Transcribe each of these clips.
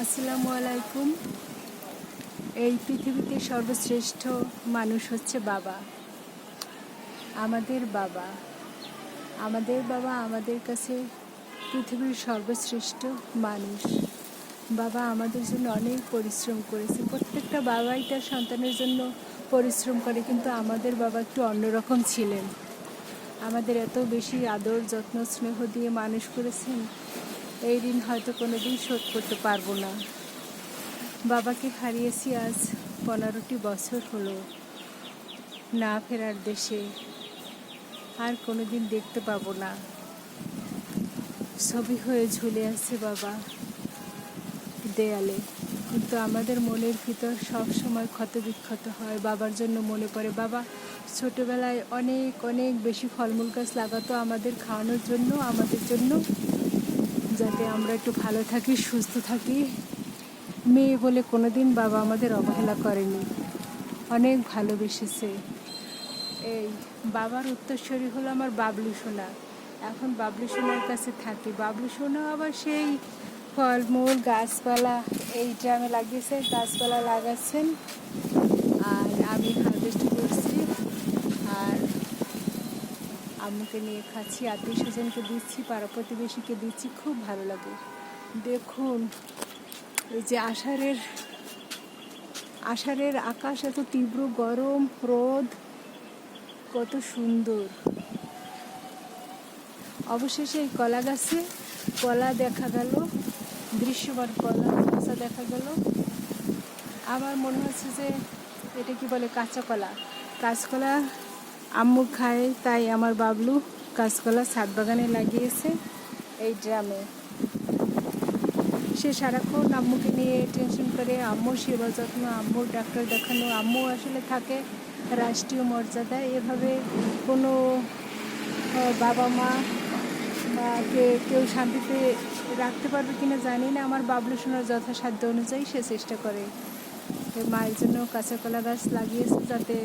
আসসালামু আলাইকুম। এই পৃথিবীতে সর্বশ্রেষ্ঠ মানুষ হচ্ছে বাবা। আমাদের বাবা আমাদের কাছে পৃথিবীর সর্বশ্রেষ্ঠ মানুষ। বাবা আমাদের জন্য অনেক পরিশ্রম করেছে। প্রত্যেকটা বাবাই তার সন্তানের জন্য পরিশ্রম করে, কিন্তু আমাদের বাবা একটু অন্যরকম ছিলেন। আমাদের এত বেশি আদর যত্ন স্নেহ দিয়ে মানুষ করেছেন, এই ঋণ হয়তো কোনো দিন শোধ করতে পারবো না। বাবাকে হারিয়েছি আজ 15টি বছর হলো। না ফেরার দেশে, আর কোনো দিন দেখতে পাবো না। ছবি হয়ে ঝুলে আছে বাবা দেয়ালে, কিন্তু আমাদের মনের ভিতর সব সময় ক্ষত বিক্ষত হয়। বাবার জন্য মনে পড়ে। বাবা ছোটবেলায় অনেক অনেক বেশি ফলমূল গাছ লাগাতো আমাদের খাওয়ানোর জন্য, আমাদের জন্য, যাতে আমরা একটু ভালো থাকি, সুস্থ থাকি। মেয়ে বলে কোনো দিন বাবা আমাদের অবহেলা করেনি, অনেক ভালোবেসেছে। এই বাবার উত্তরসূরি হলো আমার বাবলু সোনা। এখন বাবলু সোনার কাছে থাকি। বাবলু সোনা আবার সেই ফলমূল গাছপালা এই ড্রামে লাগিয়েছে, গাছপালা লাগাচ্ছেন, আর আমি হারভেস্ট করছি, আর আম্মুকে নিয়ে খাচ্ছি, আত্মীয় স্বজনকে দিচ্ছি, পাড়া প্রতিবেশীকে দিচ্ছি। খুব ভালো লাগে। দেখুন এই যে আষাঢ়ের আকাশ, এত তীব্র গরম, রোদ, কত সুন্দর। অবশেষে এই কলা গাছে কলা দেখা গেল, দৃশ্যমান কলা গাছা দেখা গেল। আমার মনে হচ্ছে যে এটা কি বলে, কাঁচকলা। কাঁচকলা আম্মু খায়, তাই আমার বাবলু কাঁচকলা ছাদ বাগানে লাগিয়েছে এই ড্রামে। সে সারাক্ষণ আম্মুকে নিয়ে টেনশন করে, আম্মুর সেবা যত্ন, আম্মুর ডাক্তার দেখানো। আম্মু আসলে থাকে রাষ্ট্রীয় মর্যাদায়। এভাবে কোনো বাবা মা বা কেউ শান্তিতে রাখতে পারবে কিনা জানি না। আমার বাবলু সোনার যথাসাধ্য অনুযায়ী সে চেষ্টা করে। মায়ের জন্য কাঁচা কলা গাছ লাগিয়েছে, যাতে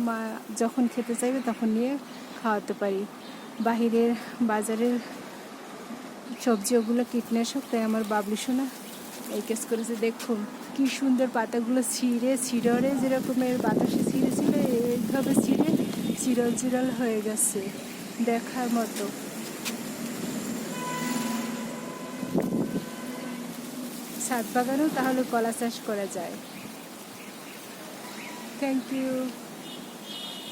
মা যখন খেতে চাইবে তখন নিয়ে খাওয়াতে পারি। বাজারের সবজি ওগুলো কীটনাশক, তাই আমার বাবলু সোনা এই কাজ করেছে। দেখুন কি সুন্দর পাতাগুলো ছিঁড়ে যেরকমের বাতাসে ছিঁড়েছিল, এইভাবে চিরল হয়ে গেছে, দেখার মতো। ছাদ বাগানেও তাহলে কলা চাষ করা যায়। Thank you.